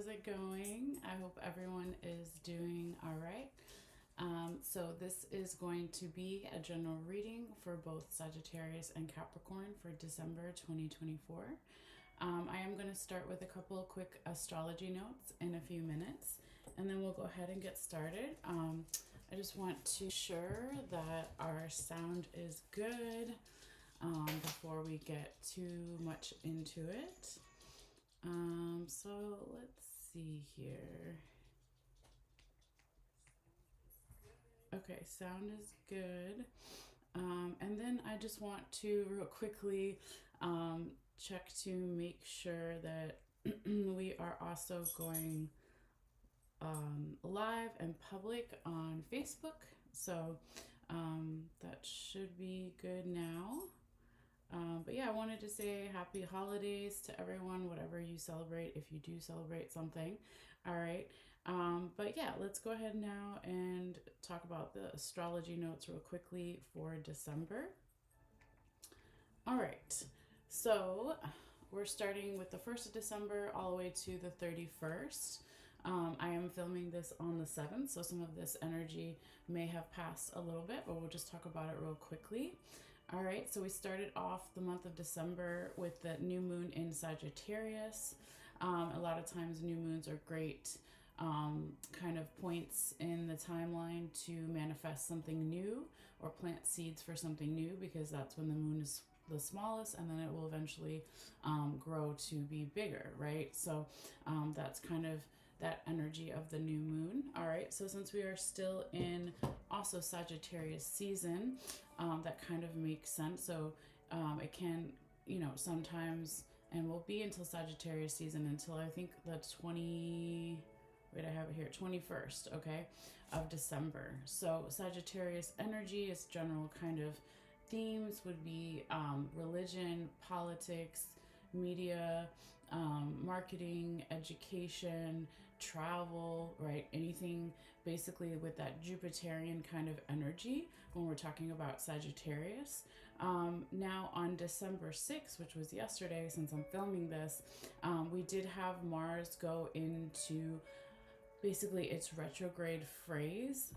is it going? I hope everyone is doing all right. So this is going to be a general reading for both Sagittarius and Capricorn for December 2024. I am going to start with a couple of quick astrology notes in a few minutes, and then we'll go ahead and get started. I just want to ensure that our sound is good before we get too much into it. So let's see here. Okay, sound is good. And then I just want to real quickly check to make sure that we are also going live and public on Facebook. So that should be good now. But yeah, I wanted to say happy holidays to everyone, whatever you celebrate, if you do celebrate something. All right. But yeah, let's go ahead now and talk about the astrology notes real quickly for December. All right. So we're starting with the 1st of December all the way to the 31st. I am filming this on the 7th, so some of this energy may have passed a little bit, but we'll just talk about it real quickly. All right, so we started off the month of December with the new moon in Sagittarius. A lot of times new moons are great kind of points in the timeline to manifest something new or plant seeds for something new, because that's when the moon is the smallest, and then it will eventually grow to be bigger, right? So that's kind of that energy of the new moon. All right, so since we are still in also Sagittarius season, that kind of makes sense. So it can, sometimes, and will be until Sagittarius season until I think the 21st, okay, of December. So Sagittarius energy is general kind of themes would be religion, politics, media, marketing, education, travel, right? Anything basically with that Jupiterian kind of energy when we're talking about Sagittarius. Now on December 6th, which was yesterday, since I'm filming this, we did have Mars go into basically its retrograde phase.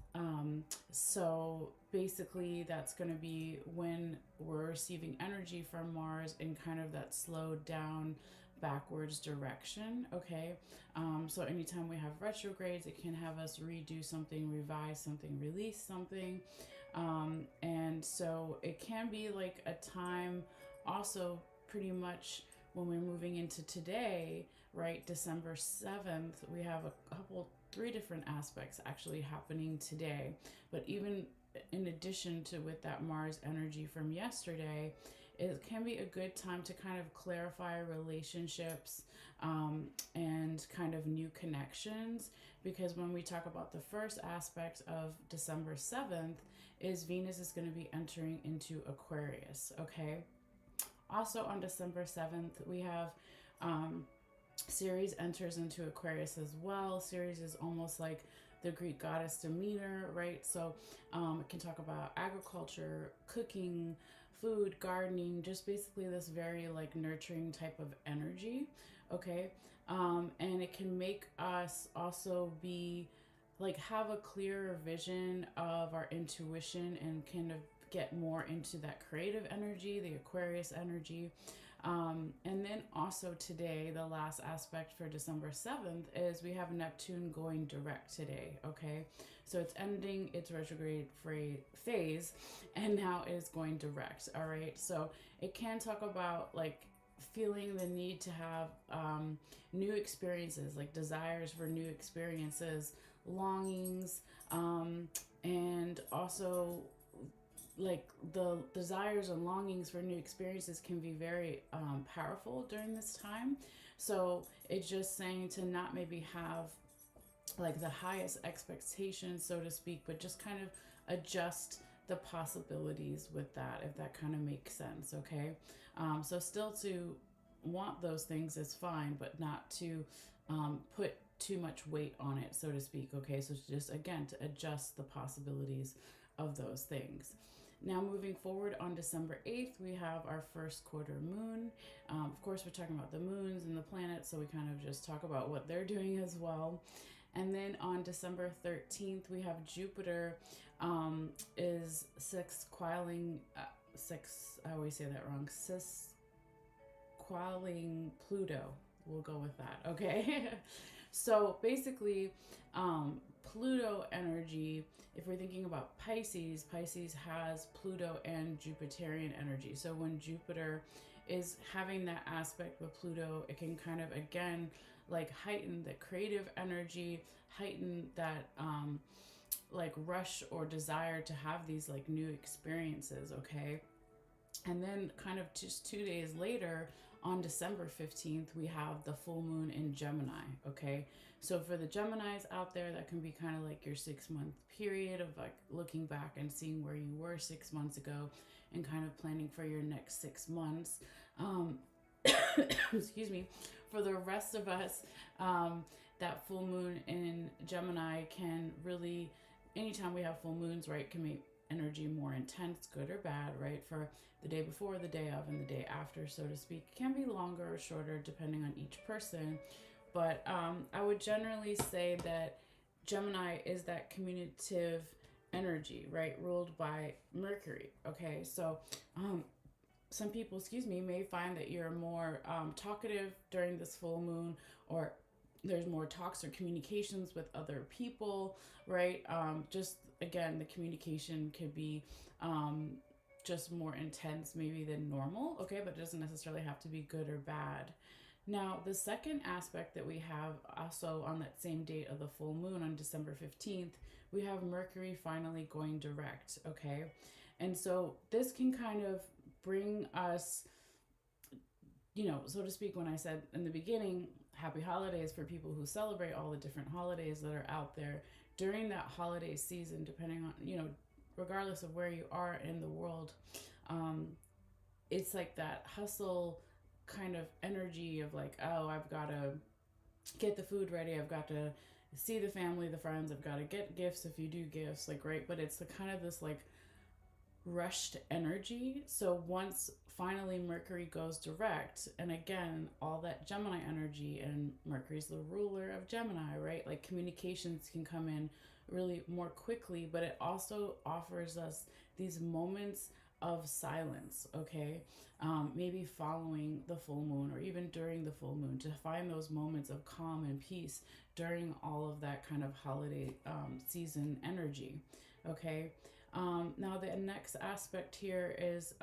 So basically that's going to be when we're receiving energy from Mars in kind of that slowed down backwards direction. Okay. So anytime we have retrogrades, it can have us redo something, revise something, release something. And so it can be like a time also pretty much when we're moving into today, right? December 7th, we have three different aspects actually happening today. But even in addition to with that Mars energy from yesterday, it can be a good time to kind of clarify relationships and kind of new connections, because when we talk about the first aspect of December 7th is Venus is going to be entering into Aquarius, okay? Also on December 7th, we have Ceres enters into Aquarius as well. Ceres is almost like the Greek goddess Demeter, right? So it can talk about agriculture, cooking, food, gardening, just basically this very like nurturing type of energy, okay? And it can make us also be like have a clearer vision of our intuition and kind of get more into that creative energy, the Aquarius energy. And then also today, the last aspect for December 7th is we have Neptune going direct today, okay? So it's ending its retrograde phase and now it is going direct, all right? So it can talk about like feeling the need to have new experiences, like desires for new experiences, longings, and also like the desires and longings for new experiences can be very powerful during this time. So it's just saying to not maybe have like the highest expectations, so to speak, but just kind of adjust the possibilities with that, if that kind of makes sense, okay? So still to want those things is fine, but not to put too much weight on it, so to speak, okay? So just again to adjust the possibilities of those things. Now, moving forward on December 8th, we have our first quarter moon. Of course, we're talking about the moons and the planets, so we kind of just talk about what they're doing as well. And then on December 13th, we have Jupiter is sexquiling, I always say that wrong, sesquiling Pluto. We'll go with that, okay? So basically, Pluto energy, if we're thinking about Pisces, Pisces has Pluto and Jupiterian energy. So when Jupiter is having that aspect with Pluto, it can kind of, again, like heighten the creative energy, heighten that like rush or desire to have these like new experiences, okay? And then kind of just 2 days later, on December 15th, we have the full moon in Gemini, okay? So for the Geminis out there, that can be kind of like your 6-month period of like looking back and seeing where you were 6 months ago and kind of planning for your next 6 months. Excuse me. For the rest of us, that full moon in Gemini can really, anytime we have full moons, right, can make energy more intense, good or bad, right? For the day before, the day of, and the day after, so to speak. It can be longer or shorter depending on each person. But I would generally say that Gemini is that communicative energy, right? Ruled by Mercury, okay? So some people, may find that you're more talkative during this full moon, or there's more talks or communications with other people, right? Just again, the communication could be just more intense maybe than normal, okay? But it doesn't necessarily have to be good or bad. Now, the second aspect that we have also on that same date of the full moon on December 15th, we have Mercury finally going direct, okay? And so this can kind of bring us, so to speak, when I said in the beginning, happy holidays for people who celebrate all the different holidays that are out there during that holiday season, depending on, regardless of where you are in the world, it's like that hustle kind of energy of like, oh, I've got to get the food ready, I've got to see the family, the friends, I've got to get gifts if you do gifts, like, right? But it's the kind of this like rushed energy. So once finally Mercury goes direct, and again, all that Gemini energy, and Mercury's the ruler of Gemini, right? Like communications can come in really more quickly, but it also offers us these moments of silence, okay? Maybe following the full moon or even during the full moon, to find those moments of calm and peace during all of that kind of holiday season energy, okay? Now the next aspect here is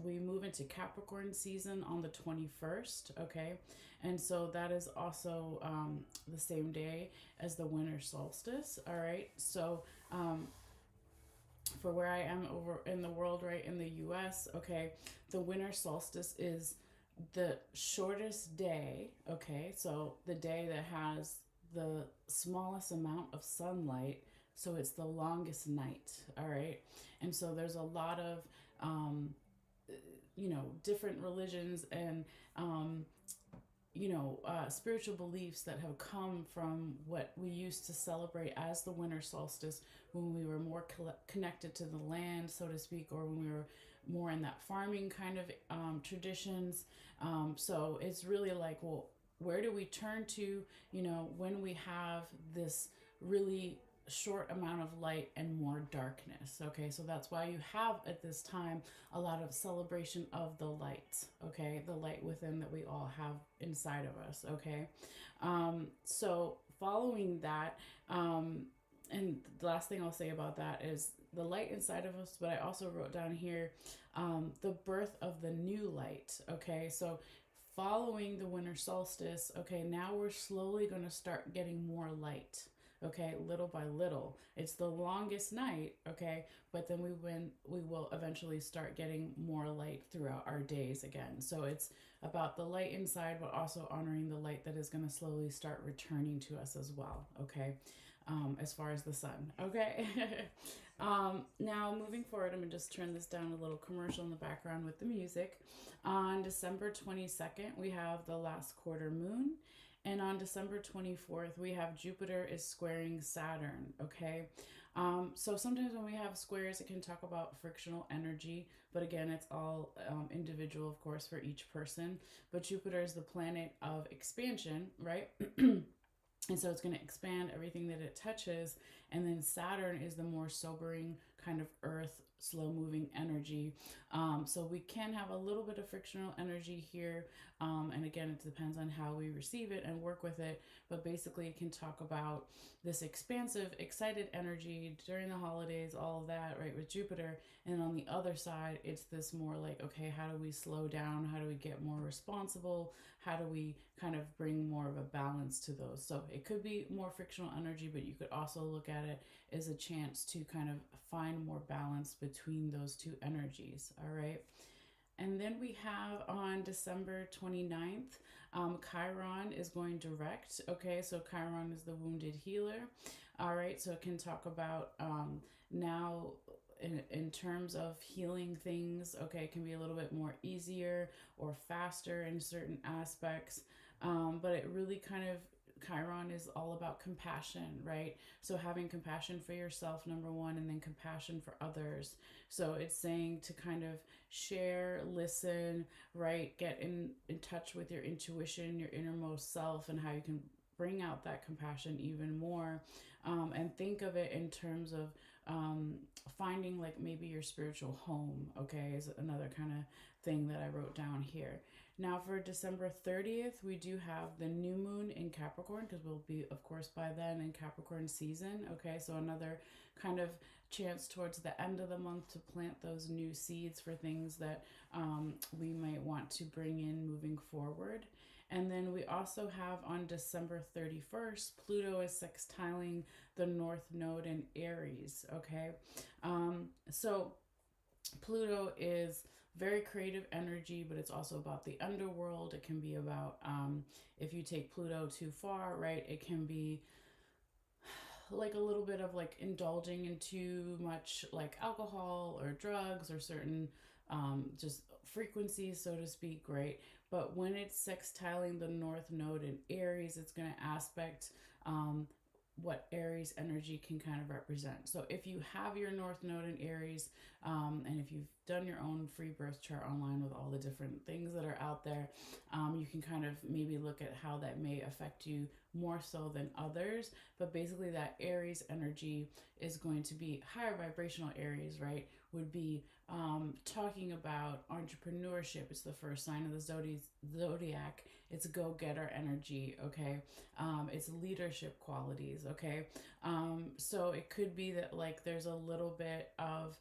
we move into Capricorn season on the 21st, okay? And so that is also the same day as the winter solstice, all right? So for where I am over in the world, right, in the US, okay, the winter solstice is the shortest day, okay? So the day that has the smallest amount of sunlight, so it's the longest night, all right? And so there's a lot of, different religions and, spiritual beliefs that have come from what we used to celebrate as the winter solstice, when we were more connected to the land, so to speak, or when we were more in that farming kind of traditions. So it's really like, well, where do we turn to, when we have this really short amount of light and more darkness, okay? So that's why you have at this time a lot of celebration of the light, okay? The light within that we all have inside of us, okay? So following that, and the last thing I'll say about that is the light inside of us, but I also wrote down here the birth of the new light, okay? So following the winter solstice, okay, now we're slowly going to start getting more light, okay, little by little. It's the longest night, okay, but then we will eventually start getting more light throughout our days again. So it's about the light inside, but also honoring the light that is going to slowly start returning to us as well, okay, as far as the sun, okay? Now moving forward, I'm gonna just turn this down, a little commercial in the background with the music. On December 22nd, we have the last quarter moon. And on December 24th, we have Jupiter is squaring Saturn, okay? So sometimes when we have squares, it can talk about frictional energy, but again, it's all individual, of course, for each person. But Jupiter is the planet of expansion, right? And so it's going to expand everything that it touches. And then Saturn is the more sobering kind of earth, slow moving energy. So we can have a little bit of frictional energy here. And again, it depends on how we receive it and work with it. But basically, it can talk about this expansive, excited energy during the holidays, all of that, right, with Jupiter. And on the other side, it's this more like, okay, how do we slow down? How do we get more responsible? How do we kind of bring more of a balance to those? So it could be more frictional energy, but you could also look at it as a chance to kind of find more balance between those two energies. All right. And then we have on December 29th, Chiron is going direct. Okay, so Chiron is the wounded healer. All right, so it can talk about now in terms of healing things. Okay, it can be a little bit more easier or faster in certain aspects. But it really kind of Chiron is all about compassion, right? So having compassion for yourself, number one, and then compassion for others. So it's saying to kind of share, listen, right? Get in touch with your intuition, your innermost self, and how you can bring out that compassion even more. And think of it in terms of finding like maybe your spiritual home, okay, is another kind of thing that I wrote down here. Now, for December 30th, we do have the new moon in Capricorn because we'll be, of course, by then in Capricorn season. Okay, so another kind of chance towards the end of the month to plant those new seeds for things that we might want to bring in moving forward. And then we also have on December 31st, Pluto is sextiling the North Node in Aries. Okay, so Pluto is very creative energy, but it's also about the underworld. It can be about if you take Pluto too far, right? It can be like a little bit of like indulging in too much like alcohol or drugs or certain just frequencies, so to speak, right? But when it's sextiling the North Node in Aries, it's going to aspect what Aries energy can kind of represent. So if you have your North Node in Aries, and if you've done your own free birth chart online with all the different things that are out there, you can kind of maybe look at how that may affect you more so than others. But basically, that Aries energy is going to be higher vibrational Aries, right? Would be talking about entrepreneurship. It's the first sign of the zodiac. It's go-getter energy, okay? It's leadership qualities, okay? So it could be that like there's a little bit of,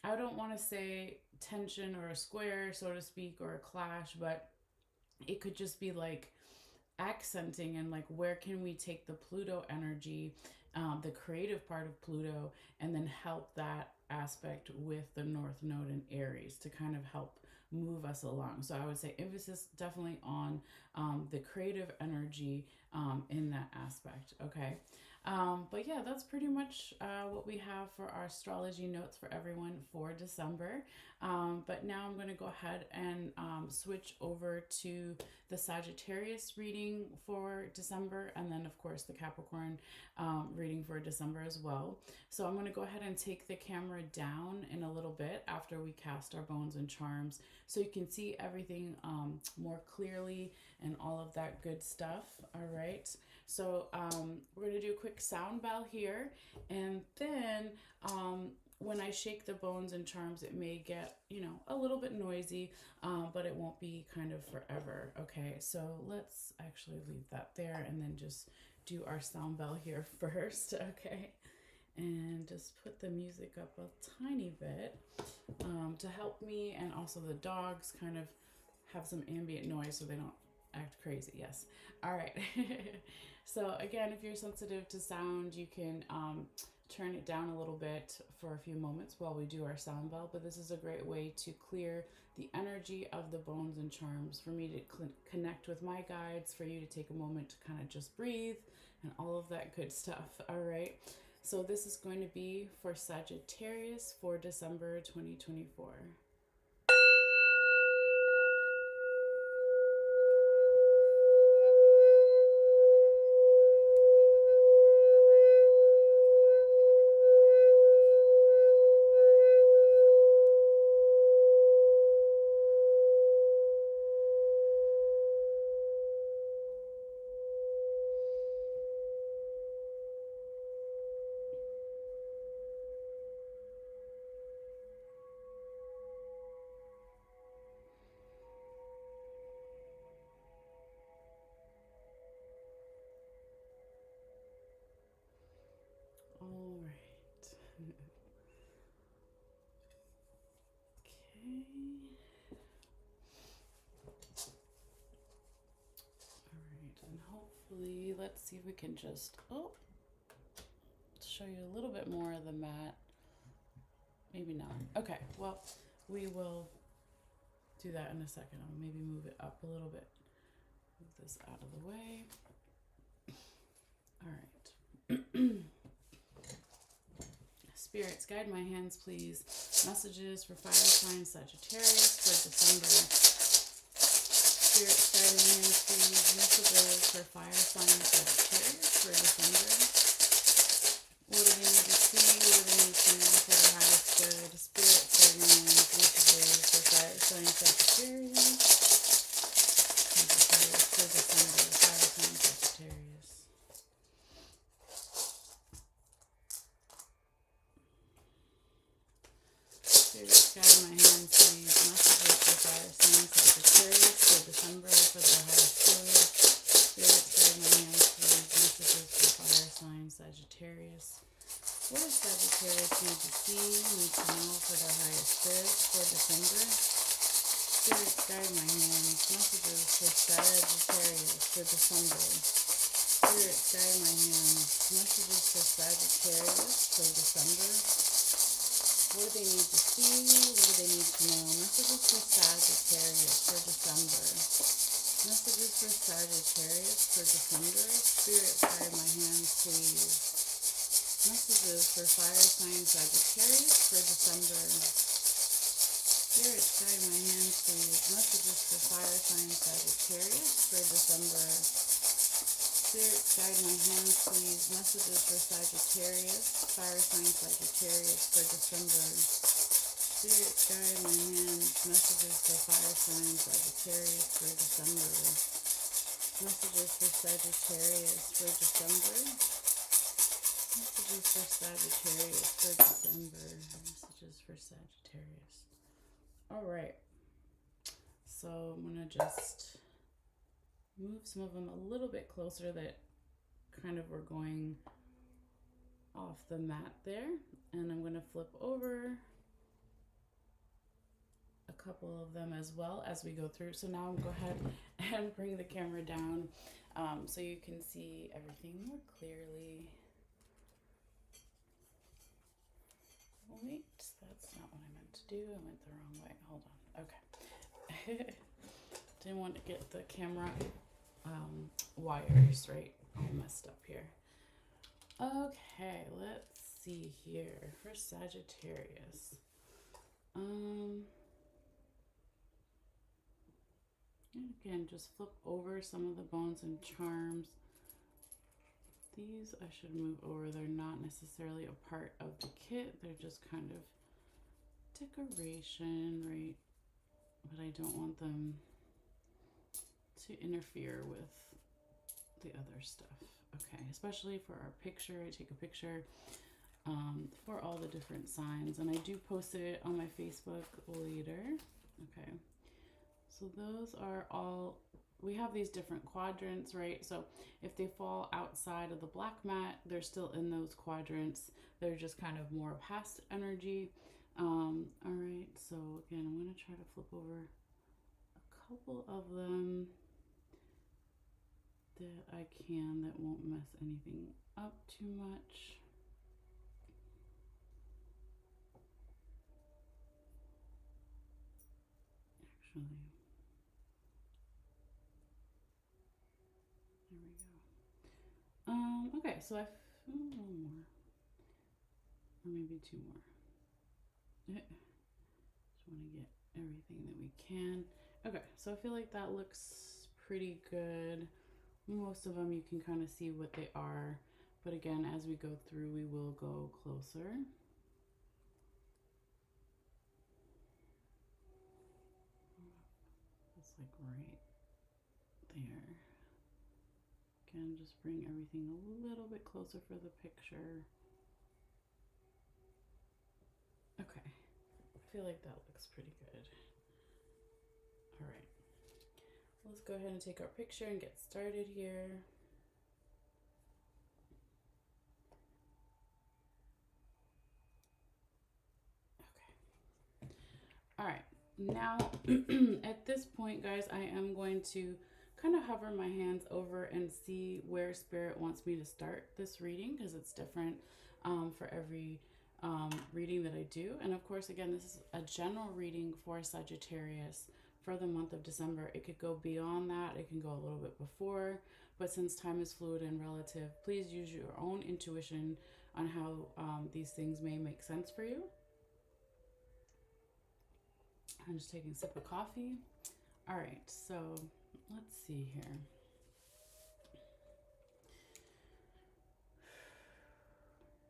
I don't want to say tension or a square, so to speak, or a clash, but it could just be like accenting and like where can we take the Pluto energy, the creative part of Pluto, and then help that aspect with the North Node in Aries to kind of help move us along. So I would say emphasis definitely on the creative energy in that aspect. Okay. But yeah, that's pretty much what we have for our astrology notes for everyone for December. But now I'm going to go ahead and switch over to the Sagittarius reading for December, and then, of course, the Capricorn reading for December as well. So I'm going to go ahead and take the camera down in a little bit after we cast our bones and charms so you can see everything more clearly and all of that good stuff. All right. So we're going to do a quick sound bell here, and then when I shake the bones and charms, it may get, a little bit noisy, but it won't be kind of forever. Okay, so let's actually leave that there and then just do our sound bell here first. Okay, and just put the music up a tiny bit to help me, and also the dogs kind of have some ambient noise so they don't act crazy. Yes. All right. So again, if you're sensitive to sound, you can turn it down a little bit for a few moments while we do our sound bell. But this is a great way to clear the energy of the bones and charms, for me to connect with my guides, for you to take a moment to kind of just breathe and all of that good stuff. All right. So this is going to be for Sagittarius for December 2024. hopefully, let's see if we can just, oh, show you a little bit more of the mat. Maybe not. Okay, well, we will do that in a second. I'll maybe move it up a little bit. Move this out of the way. All right. Spirits, guide my hands, please. Messages for fire sign Sagittarius for December. Spirits, guide my hands, please. Messages for fire sign Sagittarius for December. What do they need to see? What do they need to know for the highest good? Spirits, guide my hands, messages for fire sign Sagittarius. Sagittarius for December. Fire sign Sagittarius. Spirits, guide my hands, please. Messages for fire sign Sagittarius for December for the highest good. Spirits, guide my hands, please. Messages for fire sign Sagittarius. What does Sagittarius need to see, need to know for the highest good for December? Spirits, guide my hands. Messages for Sagittarius for December. Spirits, guide my hands. Messages for Sagittarius for December. What do they need to see? What do they need to know? Messages for Sagittarius for December. Messages for Sagittarius for December. Spirits, guide my hands, please. Messages for fire sign Sagittarius for December. Spirits, guide my hands, please. Messages for fire sign Sagittarius for December. Spirits, guide my hands, please. Messages for Sagittarius, fire sign Sagittarius for December. Spirits, guide my hands. Messages for fire sign Sagittarius for December. Messages for Sagittarius for December. Messages for Sagittarius for December. Messages for Sagittarius. All right. So I'm going to just move some of them a little bit closer that kind of were going off the mat there. And I'm going to flip over a couple of them as well as we go through. So now I'm going to go ahead and bring the camera down so you can see everything more clearly. Wait, that's not what I meant to do. I went the wrong way. Hold on. Okay. Didn't want to get the camera wires right all messed up here. Okay, let's see here for Sagittarius. Again, just flip over some of the bones and charms. These I should move over. They're not necessarily a part of the kit. They're just kind of decoration, right? But I don't want them to interfere with the other stuff. Okay, especially for our picture. I take a picture for all the different signs, and I do post it on my Facebook later. Okay, so those are all, we have these different quadrants, right? So if they fall outside of the black mat, they're still in those quadrants. They're just kind of more past energy. All right, so again, I'm going to try to flip over a couple of them that I can, that won't mess anything up too much. Actually, there we go. Okay, so I one more, or maybe two more. Just want to get everything that we can. Okay, so I feel like that looks pretty good. Most of them you can kind of see what they are, but again, as we go through, we will go closer. It's like right there. Again, just bring everything a little bit closer for the picture. Okay, I feel like that looks pretty good. All right. Let's go ahead and take our picture and get started here. Okay. All right. Now, at this point, guys, I am going to kind of hover my hands over and see where Spirit wants me to start this reading, because it's different for every reading that I do. And of course, again, this is a general reading for Sagittarius for the month of December. It could go beyond that, it can go a little bit before, but since time is fluid and relative, please use your own intuition on how these things may make sense for you. I'm just taking a sip of coffee. All right, so let's see here.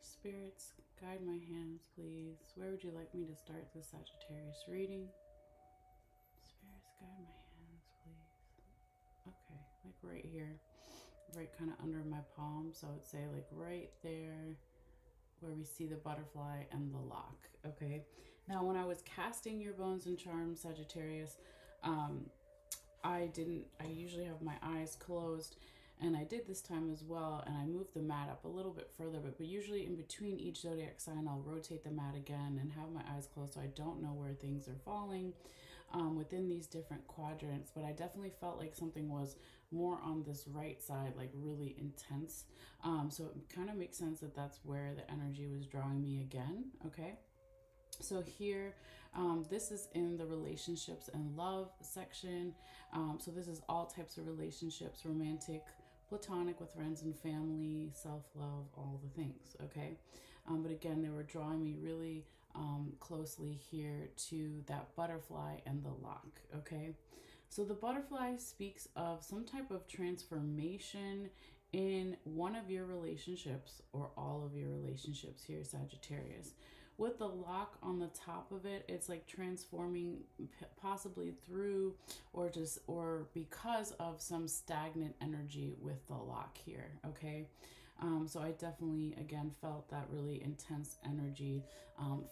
Spirits, guide my hands, please. Where would you like me to start the Sagittarius reading? Spirits, guide my hands, please. Okay, like right here, right kind of under my palm. So I would say like right there where we see the butterfly and the lock. Okay, now when I was casting your bones and charms, Sagittarius, I usually have my eyes closed, and I did this time as well, and I moved the mat up a little bit further, but usually in between each zodiac sign, I'll rotate the mat again and have my eyes closed so I don't know where things are falling within these different quadrants. But I definitely felt like something was more on this right side, like really intense. So it kind of makes sense that that's where the energy was drawing me again, okay? So here, this is in the relationships and love section. So this is all types of relationships, romantic, platonic with friends and family, self-love, all the things, okay? But again, they were drawing me really closely here to that butterfly and the lock, okay? So the butterfly speaks of some type of transformation in one of your relationships or all of your relationships here, Sagittarius. With the lock on the top of it, it's like transforming possibly through or because of some stagnant energy with the lock here, okay? So I definitely, again, felt that really intense energy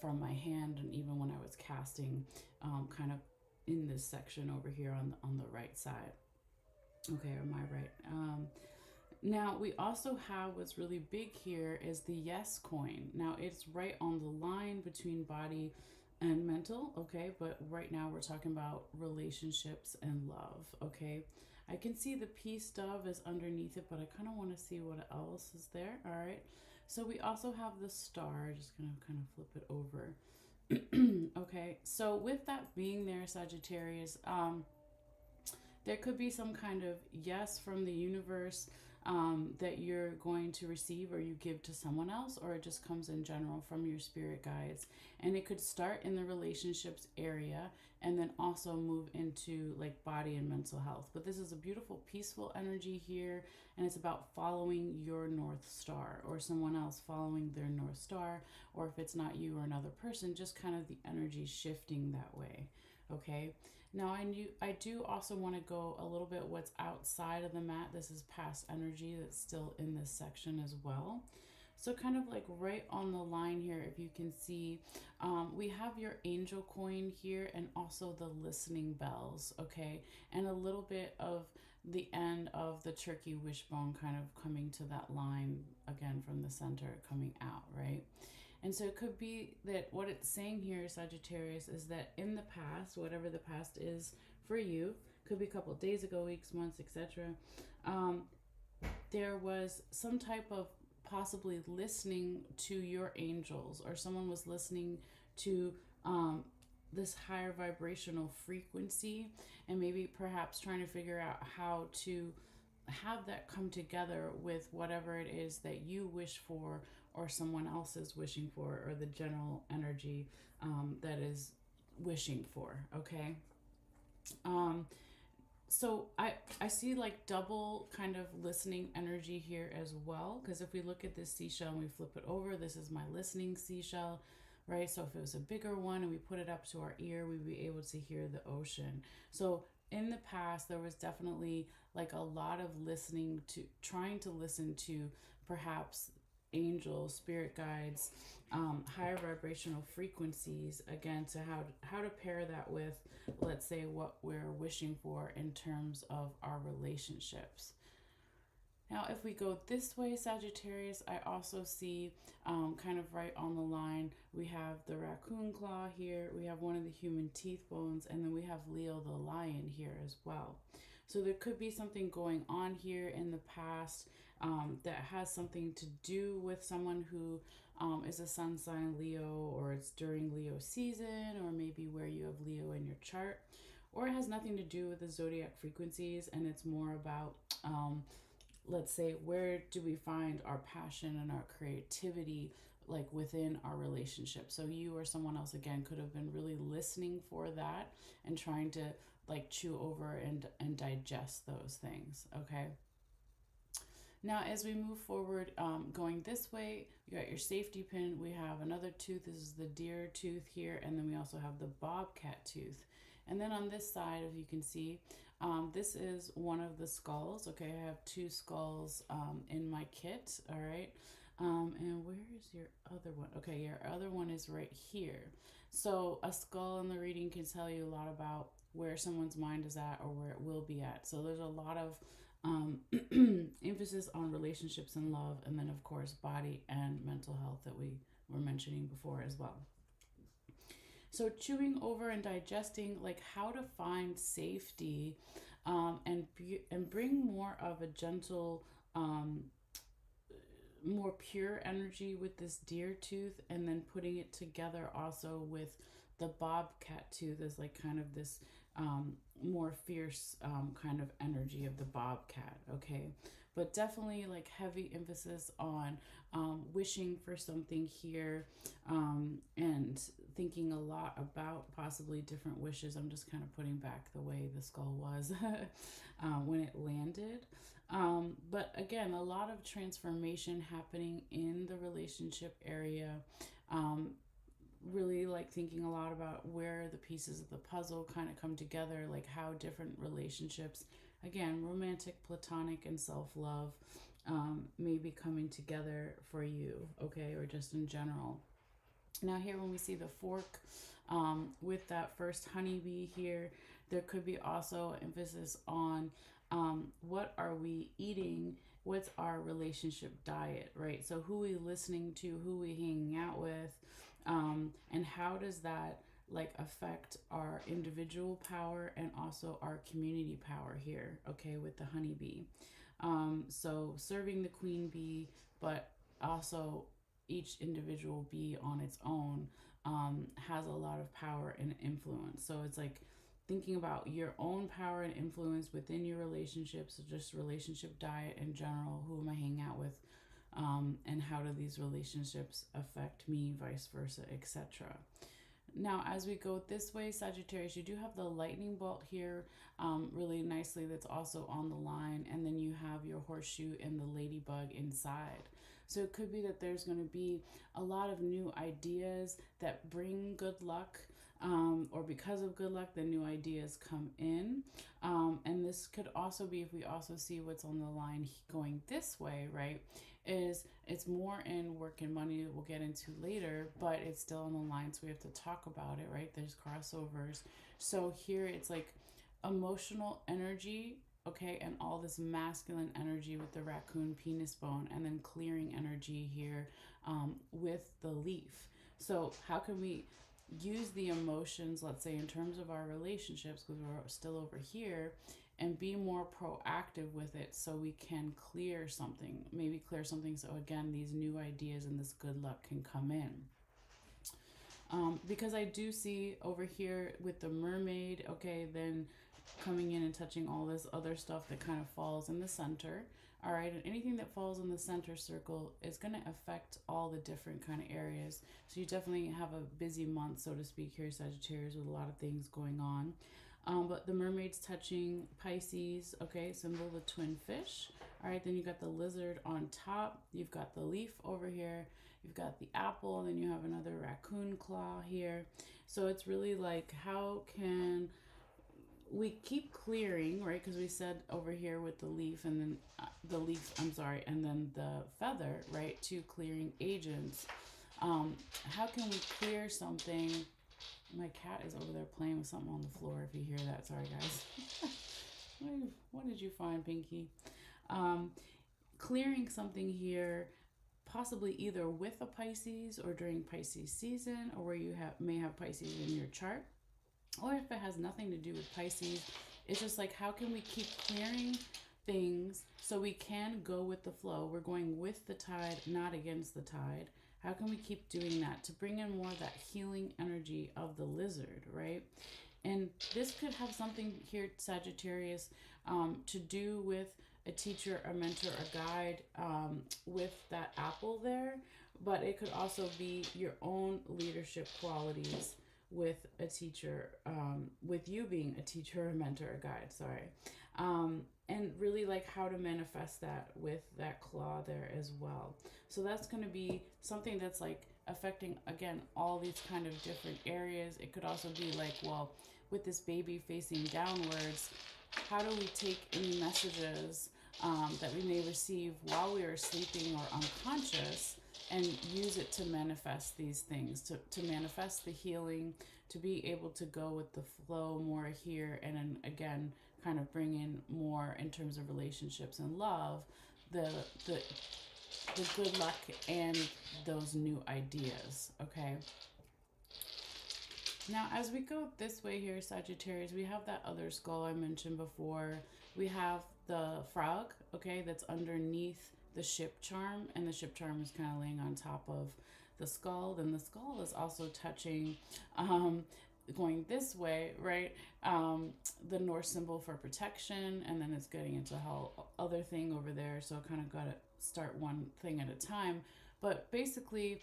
from my hand, and even when I was casting kind of in this section over here on the right side. Okay, or my right. Now, we also have what's really big here is the yes coin. Now, it's right on the line between body and mental, okay? But right now we're talking about relationships and love, okay? I can see the peace dove is underneath it, but I kind of want to see what else is there, all right? So we also have the star. Just going to kind of flip it over. Okay, so with that being there, Sagittarius, there could be some kind of yes from the universe that you're going to receive or you give to someone else, or it just comes in general from your spirit guides. And it could start in the relationships area and then also move into like body and mental health. But this is a beautiful, peaceful energy here, and it's about following your North Star or someone else following their North Star, or if it's not you or another person, just kind of the energy shifting that way, okay? Now, I do also want to go a little bit what's outside of the mat. This is past energy that's still in this section as well. So kind of like right on the line here, if you can see, we have your angel coin here and also the listening bells, okay? And a little bit of the end of the turkey wishbone kind of coming to that line, again, from the center coming out, right? And so it could be that what it's saying here, Sagittarius, is that in the past, whatever the past is for you, could be a couple of days ago, weeks, months, etc., there was some type of possibly listening to your angels, or someone was listening to this higher vibrational frequency, and maybe perhaps trying to figure out how to have that come together with whatever it is that you wish for or someone else is wishing for, or the general energy that is wishing for, okay? So I see like double kind of listening energy here as well, because if we look at this seashell and we flip it over, this is my listening seashell, right? So if it was a bigger one and we put it up to our ear, we'd be able to hear the ocean. So in the past, there was definitely like a lot of listening to, trying to listen to perhaps angels, spirit guides, higher vibrational frequencies, again, to how to pair that with, let's say, what we're wishing for in terms of our relationships. Now, if we go this way, Sagittarius, I also see kind of right on the line, we have the raccoon claw here, we have one of the human teeth bones, and then we have Leo the lion here as well. So there could be something going on here in the past that has something to do with someone who is a sun sign Leo, or it's during Leo season, or maybe where you have Leo in your chart, or it has nothing to do with the zodiac frequencies, and it's more about, let's say, where do we find our passion and our creativity, like within our relationship. So you or someone else, again, could have been really listening for that and trying to like chew over and digest those things. Okay. Now, as we move forward, going this way, you got your safety pin. We have another tooth. This is the deer tooth here. And then we also have the bobcat tooth. And then on this side, if you can see, this is one of the skulls. Okay, I have two skulls in my kit. All right. And where is your other one? Okay, your other one is right here. So a skull in the reading can tell you a lot about where someone's mind is at or where it will be at. So there's a lot of emphasis on relationships and love, and then of course body and mental health that we were mentioning before as well. So chewing over and digesting, like how to find safety, and bring more of a gentle, more pure energy with this deer tooth, and then putting it together also with the bobcat tooth as like kind of this more fierce kind of energy of the bobcat. Okay, but definitely like heavy emphasis on wishing for something here, and thinking a lot about possibly different wishes. I'm just kind of putting back the way the skull was when it landed. But again, a lot of transformation happening in the relationship area. Really like thinking a lot about where the pieces of the puzzle kind of come together, like how different relationships, again, romantic, platonic, and self love, may be coming together for you, okay, or just in general. Now, here, when we see the fork with that first honeybee here, there could be also emphasis on what are we eating, what's our relationship diet, right? So who are we listening to, who are we hanging out with, and how does that like affect our individual power and also our community power here, okay, with the honeybee. So serving the queen bee, but also each individual bee on its own has a lot of power and influence. So it's like thinking about your own power and influence within your relationships, so just relationship diet in general, who am I hanging out with, and how do these relationships affect me, vice versa, etc. Now, as we go this way, Sagittarius, you do have the lightning bolt here really nicely that's also on the line. And then you have your horseshoe and the ladybug inside. So it could be that there's going to be a lot of new ideas that bring good luck. Or because of good luck, the new ideas come in. And this could also be, if we also see what's on the line going this way, right, is it's more in work and money that we'll get into later, but it's still on the line, so we have to talk about it, right? There's crossovers. So here it's like emotional energy, okay, and all this masculine energy with the raccoon penis bone, and then clearing energy here with the leaf. So how can we use the emotions, let's say in terms of our relationships, because we're still over here, and be more proactive with it so we can clear something, maybe clear something, so again these new ideas and this good luck can come in. Because I do see over here with the mermaid, okay, then coming in and touching all this other stuff that kind of falls in the center. All right, and anything that falls in the center circle is going to affect all the different kind of areas. So you definitely have a busy month, so to speak, here, Sagittarius, with a lot of things going on. But the mermaid's touching Pisces, okay, symbol the twin fish. All right, then you got the lizard on top. You've got the leaf over here. You've got the apple, and then you have another raccoon claw here. So it's really like, how can we keep clearing, right? Because we said over here with the leaf, and then and then the feather, right? Two clearing agents. How can we clear something? My cat is over there playing with something on the floor. If you hear that, sorry guys. What did you find, Pinky? Clearing something here, possibly either with a Pisces or during Pisces season, or where you may have Pisces in your chart. Or if it has nothing to do with Pisces, It's just like, how can we keep clearing things so we can go with the flow? We're going with the tide, not against the tide. How can we keep doing that to bring in more of that healing energy of the lizard, right? And this could have something here, Sagittarius, to do with a teacher, a mentor, a guide, with that apple there. But it could also be your own leadership qualities with a teacher, with you being a teacher, a mentor, a guide, sorry. And really like how to manifest that with that claw there as well. So that's going to be something that's like affecting, again, all these kind of different areas. It could also be like, well, with this baby facing downwards, how do we take any messages that we may receive while we are sleeping or unconscious and use it to manifest these things, to manifest the healing, to be able to go with the flow more here, and then again, kind of bring in more in terms of relationships and love, the the the good luck and those new ideas, okay? Now, as we go this way here, Sagittarius, we have that other skull I mentioned before. We have the frog, okay, that's underneath the ship charm, and the ship charm is kind of laying on top of the skull. Then the skull is also touching, going this way, right? The Norse symbol for protection, and then it's getting into a whole other thing over there. So I kind of got to start one thing at a time. But basically,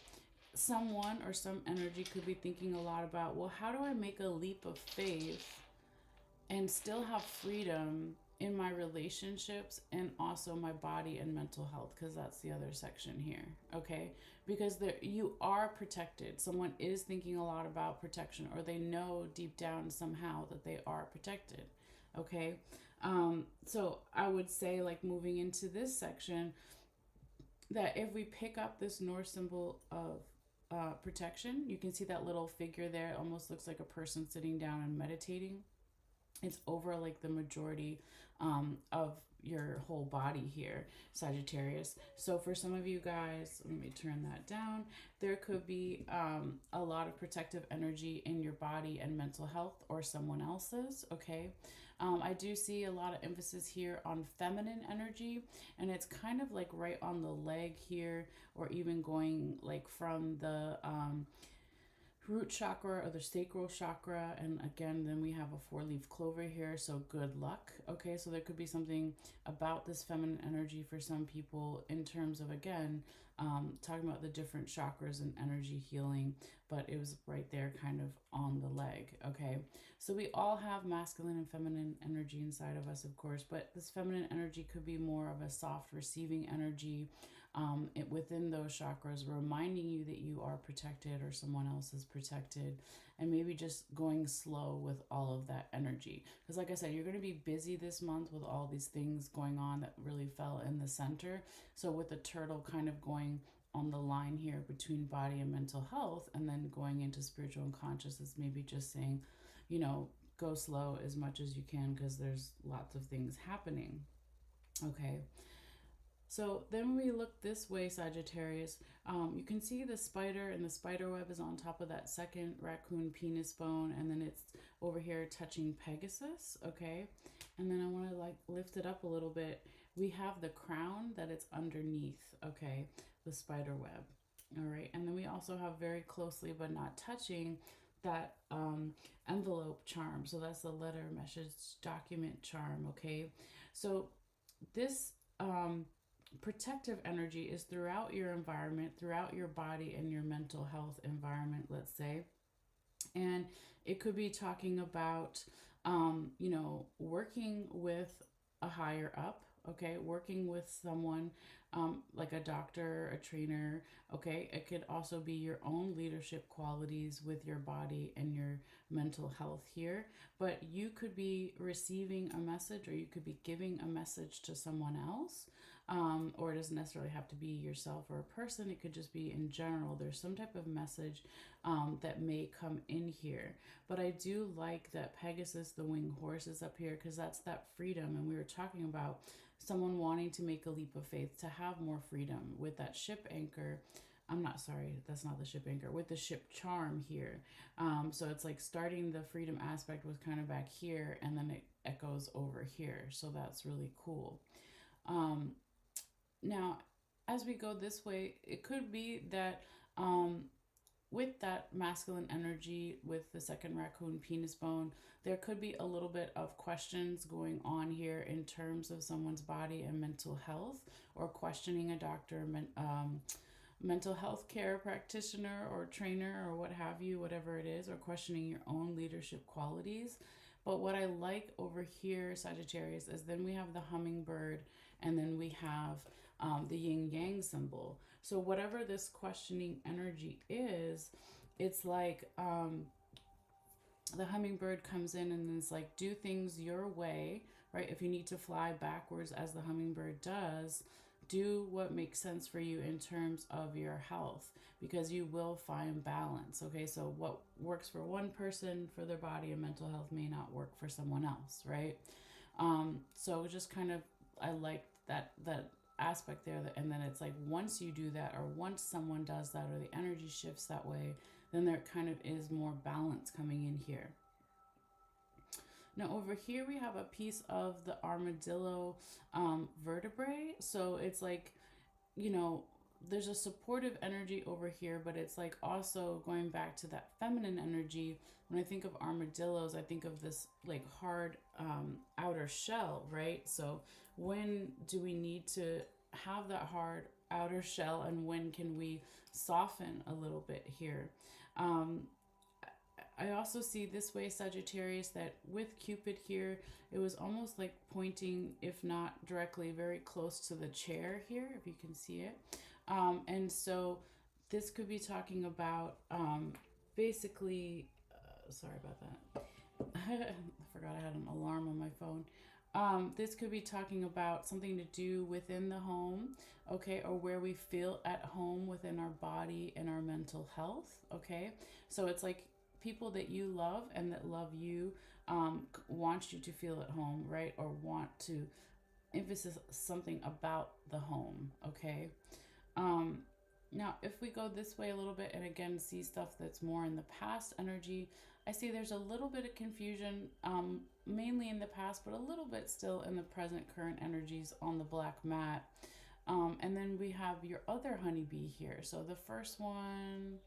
someone or some energy could be thinking a lot about, well, how do I make a leap of faith and still have freedom in my relationships and also my body and mental health, because that's the other section here, okay? Because there, you are protected. Someone is thinking a lot about protection, or they know deep down somehow that they are protected, okay? So I would say, like, moving into this section, that if we pick up this Norse symbol of protection, you can see that little figure there. It almost looks like a person sitting down and meditating. It's over like the majority of your whole body here, Sagittarius. So for some of you guys, let me turn that down. There could be a lot of protective energy in your body and mental health, or someone else's, okay? I do see a lot of emphasis here on feminine energy, and it's kind of like right on the leg here, or even going like from the root chakra or the sacral chakra. And again, then we have a 4-leaf clover here, so good luck, okay? So there could be something about this feminine energy for some people in terms of, again, talking about the different chakras and energy healing, but it was right there kind of on the leg, okay? So we all have masculine and feminine energy inside of us, of course, but this feminine energy could be more of a soft receiving energy, within those chakras, reminding you that you are protected or someone else is protected, and maybe just going slow with all of that energy. Because, like I said, you're going to be busy this month with all these things going on that really fell in the center. So, with the turtle kind of going on the line here between body and mental health, and then going into spiritual and consciousness, maybe just saying, go slow as much as you can because there's lots of things happening. Okay. So then when we look this way, Sagittarius, you can see the spider, and the spider web is on top of that second raccoon penis bone, and then it's over here touching Pegasus, okay? And then I want to like lift it up a little bit. We have the crown that it's underneath, okay, the spider web, all right? And then we also have very closely but not touching that envelope charm. So that's the letter, message, document charm, okay? So this protective energy is throughout your environment, throughout your body and your mental health environment, let's say. And it could be talking about, working with a higher up, okay, working with someone like a doctor, a trainer, okay. It could also be your own leadership qualities with your body and your mental health here. But you could be receiving a message, or you could be giving a message to someone else. Or it doesn't necessarily have to be yourself or a person. It could just be in general. There's some type of message that may come in here. But I do like that Pegasus, the winged horse, is up here, because that's that freedom. And we were talking about someone wanting to make a leap of faith, to have more freedom with that ship anchor. I'm not sorry, that's not the ship anchor, with the ship charm here. So it's like starting the freedom aspect was kind of back here, and then it echoes over here. So that's really cool. Um, Now, as we go this way, it could be that um, with that masculine energy, with the second raccoon penis bone, there could be a little bit of questions going on here in terms of someone's body and mental health, or questioning a doctor, mental health care practitioner or trainer or what have you, whatever it is, or questioning your own leadership qualities. But what I like over here, Sagittarius, is then we have the hummingbird, and then we have the yin yang symbol. So, whatever this questioning energy is, it's like the hummingbird comes in and is like, do things your way, right? If you need to fly backwards as the hummingbird does, do what makes sense for you in terms of your health, because you will find balance. Okay, so what works for one person for their body and mental health may not work for someone else, right? So just kind of, I like that aspect there. And then it's like, once you do that, or once someone does that, or the energy shifts that way, then there kind of is more balance coming in here. Now over here we have a piece of the armadillo vertebrae. So it's like, you know, there's a supportive energy over here, but it's like also going back to that feminine energy. When I think of armadillos, I think of this like hard outer shell, right? So when do we need to have that hard outer shell, and when can we soften a little bit here? Um, I also see this way, Sagittarius, that with Cupid here, it was almost like pointing, if not directly, very close to the chair here, if you can see it. And so this could be talking about basically, sorry about that. I forgot I had an alarm on my phone. This could be talking about something to do within the home, okay, or where we feel at home within our body and our mental health, okay? So it's like people that you love and that love you want you to feel at home, right? Or want to emphasize something about the home, okay? Um, Now, if we go this way a little bit and again see stuff that's more in the past energy, I see there's a little bit of confusion, mainly in the past, but a little bit still in the present current energies on the black mat. And then we have your other honeybee here. So the first one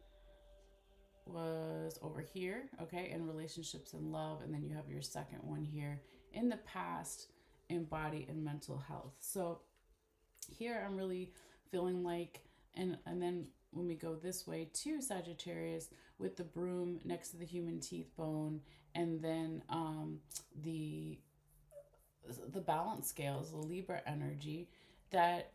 was over here, okay, in relationships and love. And then you have your second one here in the past, in body and mental health. So here I'm really feeling like, and then when we go this way to Sagittarius with the broom next to the human teeth bone, and then the balance scales, the Libra energy, that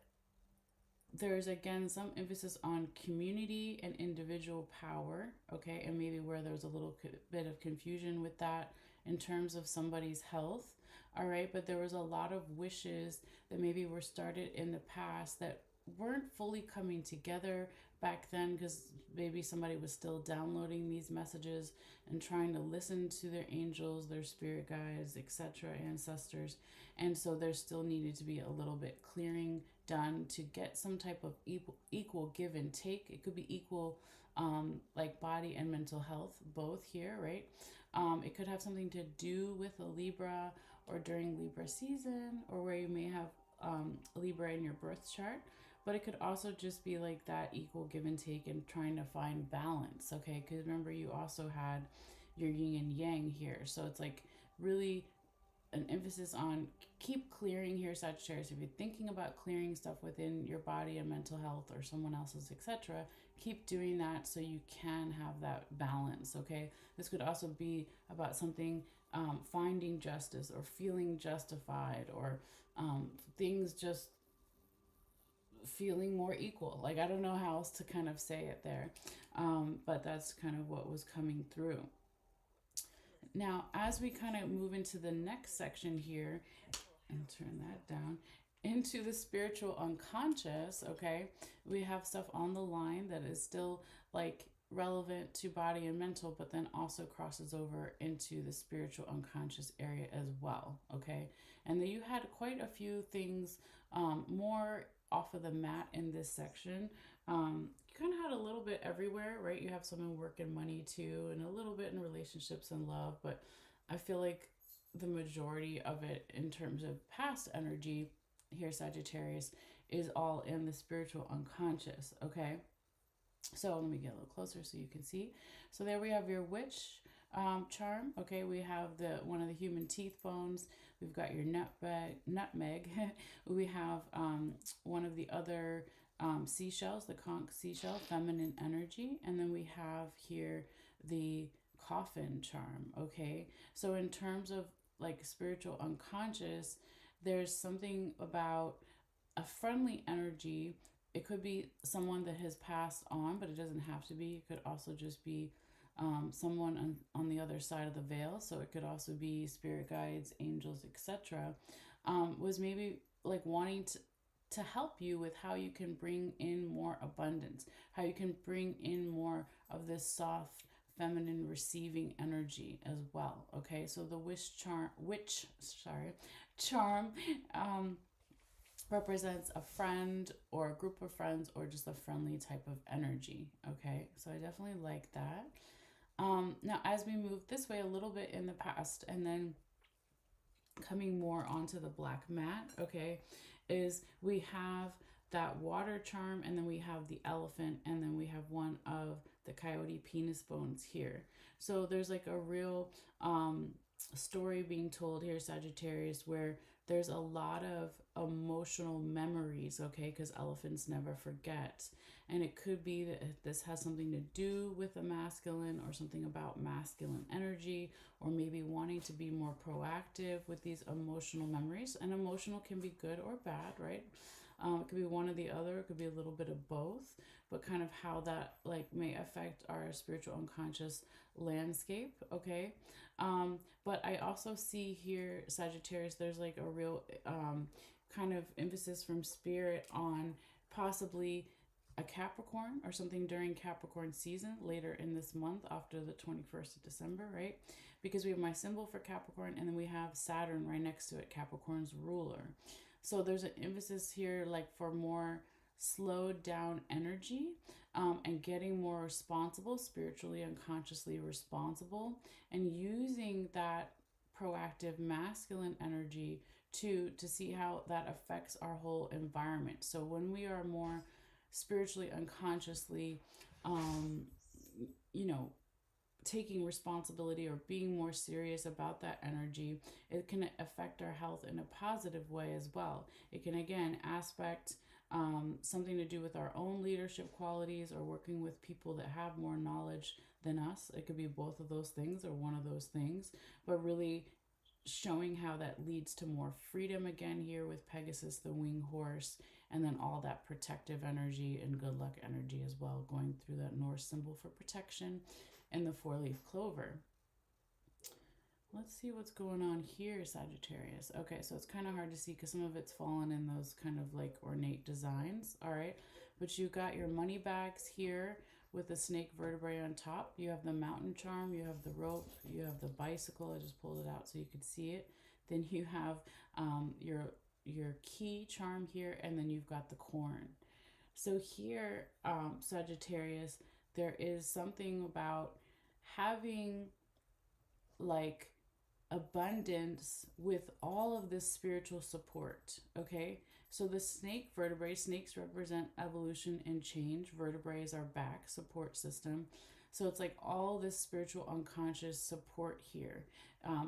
there's again some emphasis on community and individual power, okay, and maybe where there's a little bit of confusion with that in terms of somebody's health, all right, but there was a lot of wishes that maybe were started in the past that weren't fully coming together back then, because maybe somebody was still downloading these messages and trying to listen to their angels, their spirit guides, etc., ancestors. And so there still needed to be a little bit clearing done to get some type of equal give and take. It could be equal, like body and mental health, both here, right? It could have something to do with a Libra, or during Libra season, or where you may have Libra in your birth chart. But it could also just be like that equal give and take and trying to find balance, okay? Because remember, you also had your yin and yang here. So it's like really an emphasis on keep clearing here, Sagittarius. If you're thinking about clearing stuff within your body and mental health or someone else's, etc., keep doing that so you can have that balance, okay? This could also be about something, finding justice or feeling justified, or things just feeling more equal. Like, I don't know how else to kind of say it there, but that's kind of what was coming through. Now, as we kind of move into the next section here, and turn that down, into the spiritual unconscious, okay, we have stuff on the line that is still like relevant to body and mental, but then also crosses over into the spiritual unconscious area as well, okay? And then you had quite a few things more off of the mat in this section. You kind of had a little bit everywhere, right? You have some in work and money too, and a little bit in relationships and love, but I feel like the majority of it in terms of past energy here, Sagittarius, is all in the spiritual unconscious. Okay, so let me get a little closer so you can see. So there we have your witch charm. Okay, we have the one of the human teeth bones. We've got your nutmeg. We have one of the other seashells, the conch seashell, feminine energy, and then we have here the coffin charm. Okay, so in terms of like spiritual unconscious, there's something about a friendly energy. It could be someone that has passed on, but it doesn't have to be. It could also just be someone on the other side of the veil. So it could also be spirit guides, angels, etc. Was maybe like wanting to help you with how you can bring in more abundance, how you can bring in more of this soft, feminine, receiving energy as well. Okay, so the charm represents a friend or a group of friends or just a friendly type of energy. Okay, so I definitely like that. Now, as we move this way a little bit in the past and then coming more onto the black mat, okay, is we have that water charm, and then we have the elephant, and then we have one of the coyote penis bones here. So there's like a real story being told here, Sagittarius, where there's a lot of emotional memories, okay, because elephants never forget. And it could be that this has something to do with a masculine or something about masculine energy, or maybe wanting to be more proactive with these emotional memories. And emotional can be good or bad, right? It could be one or the other. It could be a little bit of both, but kind of how that like may affect our spiritual unconscious landscape. Okay, but I also see here, Sagittarius, there's like a real kind of emphasis from spirit on possibly a Capricorn or something during Capricorn season later in this month after the 21st of December, right? Because we have my symbol for Capricorn, and then we have Saturn right next to it, Capricorn's ruler. So there's an emphasis here like for more slowed down energy, and getting more responsible, spiritually and consciously responsible, and using that proactive masculine energy to see how that affects our whole environment. So when we are more spiritually unconsciously um you know taking responsibility or being more serious about that energy, it can affect our health in a positive way as well. It can again aspect something to do with our own leadership qualities or working with people that have more knowledge than us. It could be both of those things or one of those things, but really showing how that leads to more freedom again here with Pegasus, the winged horse, and then all that protective energy and good luck energy as well, going through that Norse symbol for protection and the four-leaf clover. Let's see what's going on here, Sagittarius. Okay, so it's kind of hard to see because some of it's fallen in those kind of like ornate designs. All right, but you got your money bags here with the snake vertebrae on top. You have the mountain charm, you have the rope, you have the bicycle. I just pulled it out so you could see it. Then you have your key charm here, and then you've got the corn. So here, Sagittarius, there is something about having like abundance with all of this spiritual support. Okay, so the snake vertebrae, snakes represent evolution and change. Vertebrae is our back support system. So it's like all this spiritual unconscious support here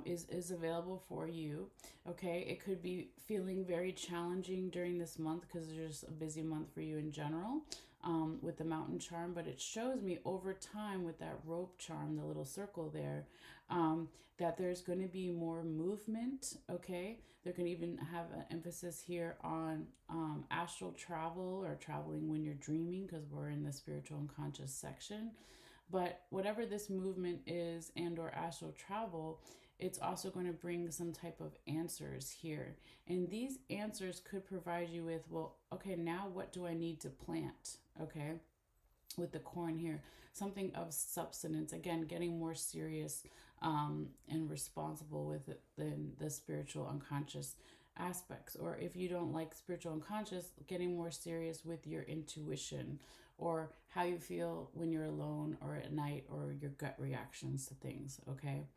is available for you. Okay, it could be feeling very challenging during this month because there's a busy month for you in general, with the mountain charm, but it shows me over time with that rope charm, the little circle there, that there's going to be more movement. Okay, they're going to even have an emphasis here on astral travel or traveling when you're dreaming, because we're in the spiritual unconscious section. But whatever this movement is and or astral travel, it's also going to bring some type of answers here. And these answers could provide you with, well, okay, now what do I need to plant? Okay, with the corn here, something of substance. Again, getting more serious and responsible with it than the spiritual unconscious aspects. Or if you don't like spiritual unconscious, getting more serious with your intuition or how you feel when you're alone or at night, or your gut reactions to things. Okay,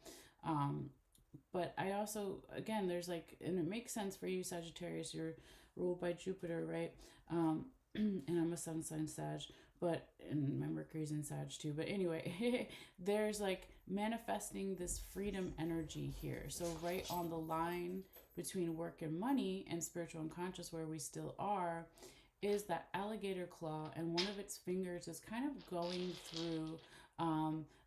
But I also, again, there's like, and it makes sense for you, Sagittarius. You're ruled by Jupiter, right? And I'm a sun sign Sag, but and my Mercury's in Sag too. But anyway, there's like manifesting this freedom energy here. So right on the line between work and money and spiritual and conscious, where we still are, is that alligator claw, and one of its fingers is kind of going through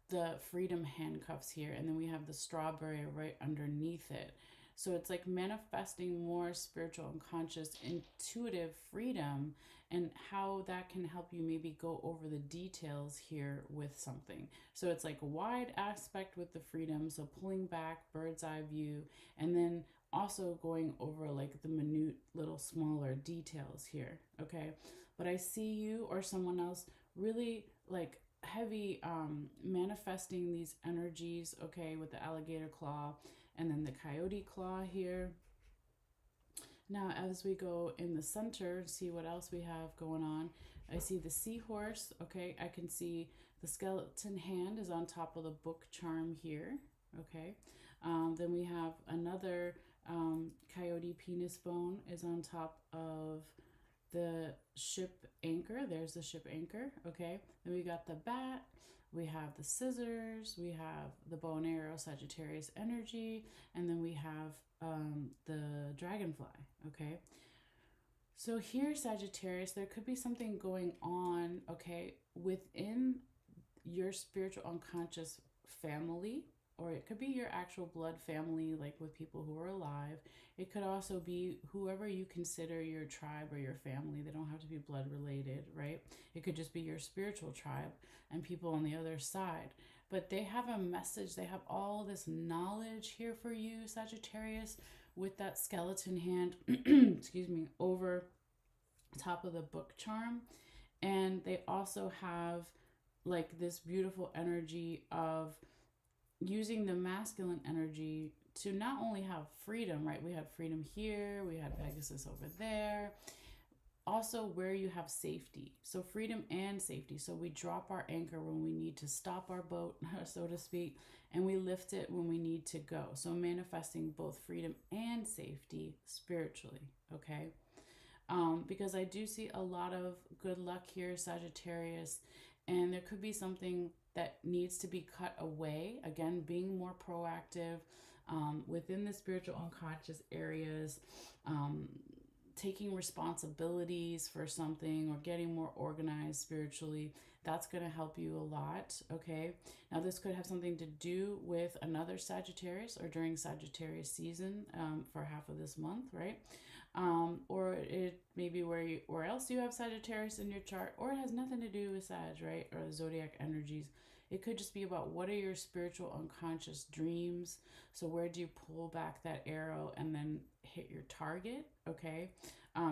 the freedom handcuffs here, and then we have the strawberry right underneath it. So it's like manifesting more spiritual and conscious intuitive freedom, and how that can help you maybe go over the details here with something. So it's like a wide aspect with the freedom, so pulling back, bird's eye view, and then also going over like the minute little smaller details here, okay? But I see you or someone else really like heavy manifesting these energies, okay, with the alligator claw and then the coyote claw here. Now, as we go in the center, see what else we have going on. I see the seahorse, okay. I can see the skeleton hand is on top of the book charm here, okay. Then we have another coyote penis bone is on top of the ship anchor. There's the ship anchor, okay. Then we got the bat, we have the scissors, we have the bow and arrow, Sagittarius energy, and then we have the dragonfly, okay. So here, Sagittarius, there could be something going on, okay, within your spiritual unconscious family, or it could be your actual blood family, like with people who are alive. It could also be whoever you consider your tribe or your family. They don't have to be blood related, right? It could just be your spiritual tribe and people on the other side. But they have a message, they have all this knowledge here for you, Sagittarius, with that skeleton hand, excuse me, over top of the book charm. And they also have like this beautiful energy of using the masculine energy to not only have freedom, right? We have freedom here, we had Pegasus over there. Also, where you have safety. So, freedom and safety. So, we drop our anchor when we need to stop our boat, so to speak, and we lift it when we need to go. So, manifesting both freedom and safety spiritually, okay? Because I do see a lot of good luck here, Sagittarius, and there could be something that needs to be cut away. Again, being more proactive within the spiritual unconscious areas, taking responsibilities for something or getting more organized spiritually. That's going to help you a lot, okay? Now, this could have something to do with another Sagittarius or during Sagittarius season for half of this month, right? Or it may be where else you have Sagittarius in your chart, or it has nothing to do with Sag, right? Or the zodiac energies. It could just be about what are your spiritual unconscious dreams. So where do you pull back that arrow and then hit your target, okay?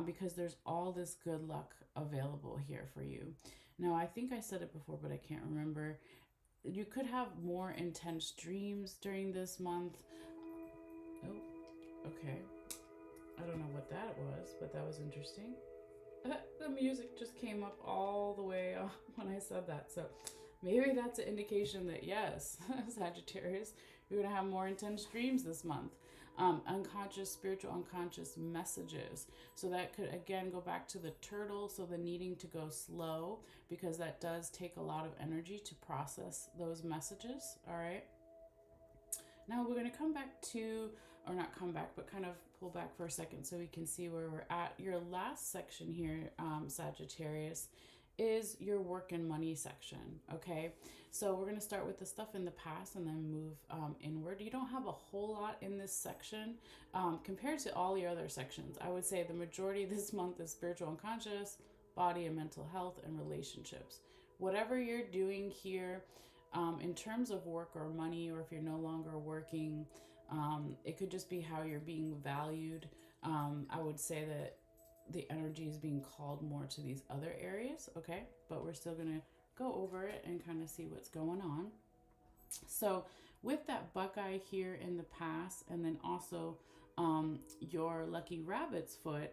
Because there's all this good luck available here for you. Now, I think I said it before, but I can't remember. You could have more intense dreams during this month. Oh, okay. I don't know what that was, but that was interesting. The music just came up all the way when I said that. So maybe that's an indication that yes, Sagittarius, you're going to have more intense dreams this month. Unconscious, spiritual unconscious messages. So that could again go back to the turtle. So the needing to go slow, because that does take a lot of energy to process those messages. All right. Now we're going to come back to, or not come back, but kind of pull back for a second so we can see where we're at. Your last section here, Sagittarius, is your work and money section, okay? So we're going to start with the stuff in the past and then move inward. You don't have a whole lot in this section compared to all your other sections. I would say the majority this month is spiritual and conscious, body and mental health, and relationships. Whatever you're doing here, in terms of work or money, or if you're no longer working, it could just be how you're being valued. I would say that the energy is being called more to these other areas, okay? But we're still going to go over it and kind of see what's going on. So with that buckeye here in the past, and then also your lucky rabbit's foot,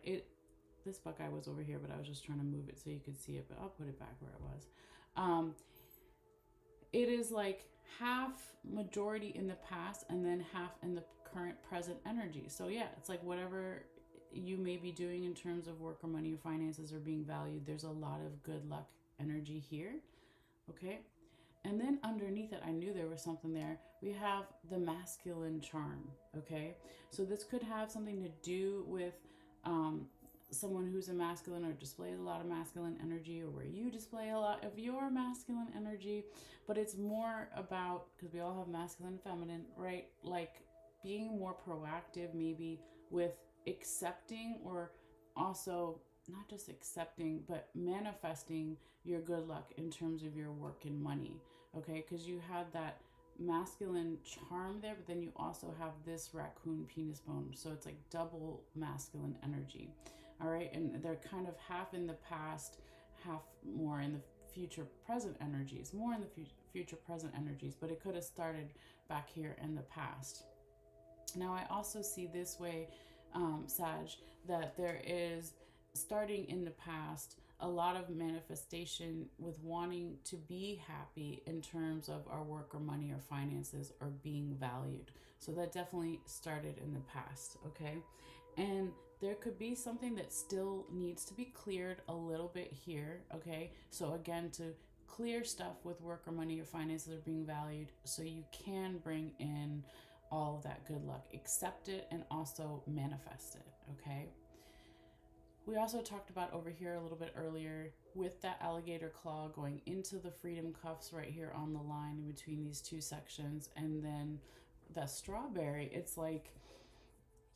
this buckeye was over here, but I was just trying to move it so you could see it, but I'll put it back where it was. It is like half majority in the past and then half in the current present energy. So yeah, it's like whatever you may be doing in terms of work or money or finances are being valued. There's a lot of good luck energy here. Okay. And then underneath it, I knew there was something there. We have the masculine charm. Okay. So this could have something to do with um, someone who's a masculine or displays a lot of masculine energy, or where you display a lot of your masculine energy. But it's more about, because we all have masculine and feminine, right? Like being more proactive, maybe with accepting, or also not just accepting, but manifesting your good luck in terms of your work and money. Okay, because you had that masculine charm there, but then you also have this raccoon penis bone. So it's like double masculine energy. All right, and they're kind of half in the past, half more in the future present energies, more in the future present energies, but it could have started back here in the past. Now, I also see this way, Sag, that there is, starting in the past, a lot of manifestation with wanting to be happy in terms of our work or money or finances or being valued. So that definitely started in the past, okay? And there could be something that still needs to be cleared a little bit here, okay? So again, to clear stuff with work or money or finances are being valued so you can bring in all of that good luck. Accept it and also manifest it, okay? We also talked about over here a little bit earlier with that alligator claw going into the freedom cuffs right here on the line in between these two sections, and then the strawberry. It's like,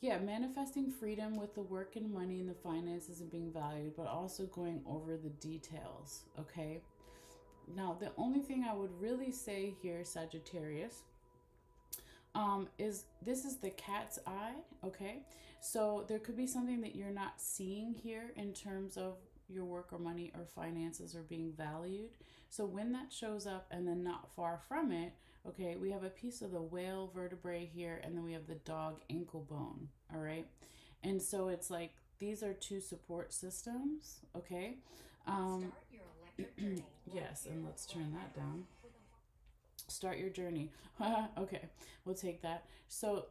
yeah, manifesting freedom with the work and money and the finances and being valued, but also going over the details, okay? Now, the only thing I would really say here, Sagittarius, is this is the cat's eye, okay? So there could be something that you're not seeing here in terms of your work or money or finances or being valued. So when that shows up, and then not far from it, okay, we have a piece of the whale vertebrae here, and then we have the dog ankle bone, all right? And so it's like these are two support systems, okay? Yes, and let's turn that down. Start your journey. Okay, we'll take that. So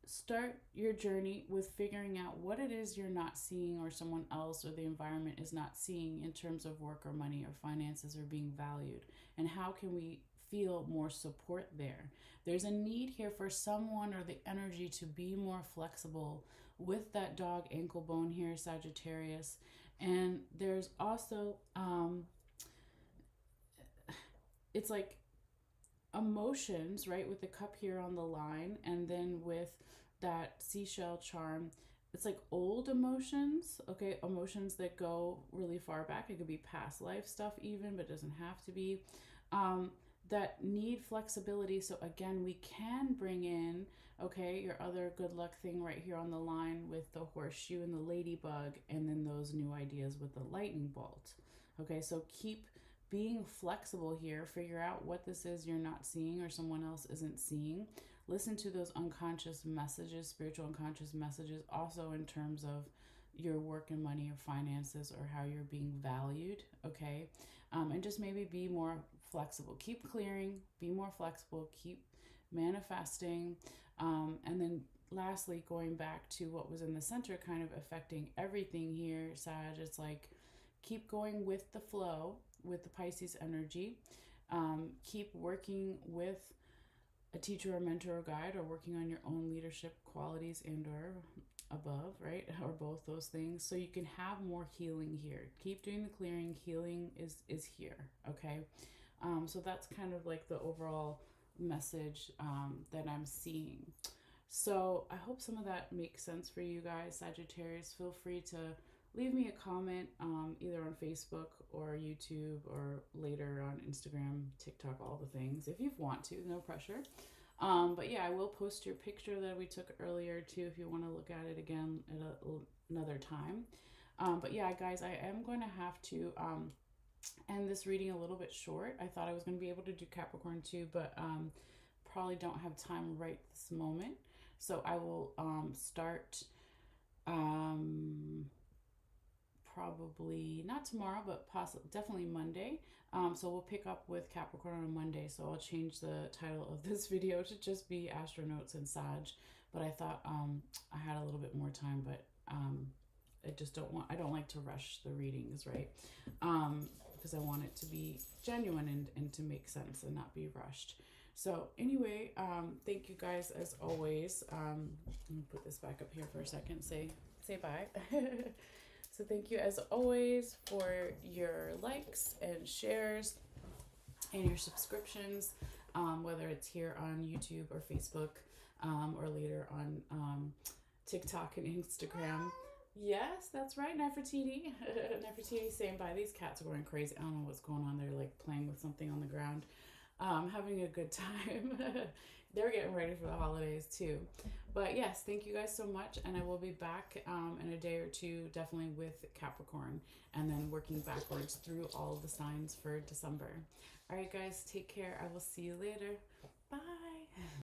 start your journey with figuring out what it is you're not seeing, or someone else or the environment is not seeing in terms of work or money or finances or being valued, and how can we feel more support there. There's a need here for someone or the energy to be more flexible with that dog ankle bone here, Sagittarius. And there's also it's like emotions, right, with the cup here on the line, and then with that seashell charm, it's like old emotions, okay, emotions that go really far back. It could be past life stuff even, but it doesn't have to be, that need flexibility. So again, we can bring in, okay, your other good luck thing right here on the line with the horseshoe and the ladybug, and then those new ideas with the lightning bolt. Okay, so keep being flexible here. Figure out what this is you're not seeing or someone else isn't seeing. Listen to those unconscious messages, spiritual unconscious messages, also in terms of your work and money or finances, or how you're being valued, okay? And just maybe be more flexible. Keep clearing, be more flexible, keep manifesting. And then lastly, going back to what was in the center, kind of affecting everything here, Sag, it's like keep going with the flow, with the Pisces energy. Keep working with a teacher or mentor or guide, or working on your own leadership qualities and or above, right? Or both those things, so you can have more healing here. Keep doing the clearing. Healing is here, okay? So that's kind of like the overall message that I'm seeing. So I hope some of that makes sense for you guys, Sagittarius. Feel free to leave me a comment either on Facebook or YouTube, or later on Instagram, TikTok, all the things, if you want to, no pressure. But yeah, I will post your picture that we took earlier too, if you want to look at it again at another time. But yeah, guys, I am going to have to end this reading a little bit short. I thought I was going to be able to do Capricorn too, but probably don't have time right this moment. So I will start probably not tomorrow, but definitely Monday. So we'll pick up with Capricorn on Monday. So I'll change the title of this video to just be Astro Notes and Sag. but I thought I had a little bit more time, but I don't like to rush the readings, right? Because I want it to be genuine and to make sense and not be rushed. So anyway, thank you guys as always. Let me put this back up here for a second. Say bye. So thank you as always for your likes and shares and your subscriptions, whether it's here on YouTube or Facebook, or later on TikTok and Instagram. Yes, that's right, Nefertiti. Nefertiti saying bye. These cats are going crazy. I don't know what's going on. They're like playing with something on the ground, having a good time. They're getting ready for the holidays too. But yes, thank you guys so much. And I will be back in a day or two, definitely with Capricorn, and then working backwards through all of the signs for December. All right, guys, take care. I will see you later. Bye.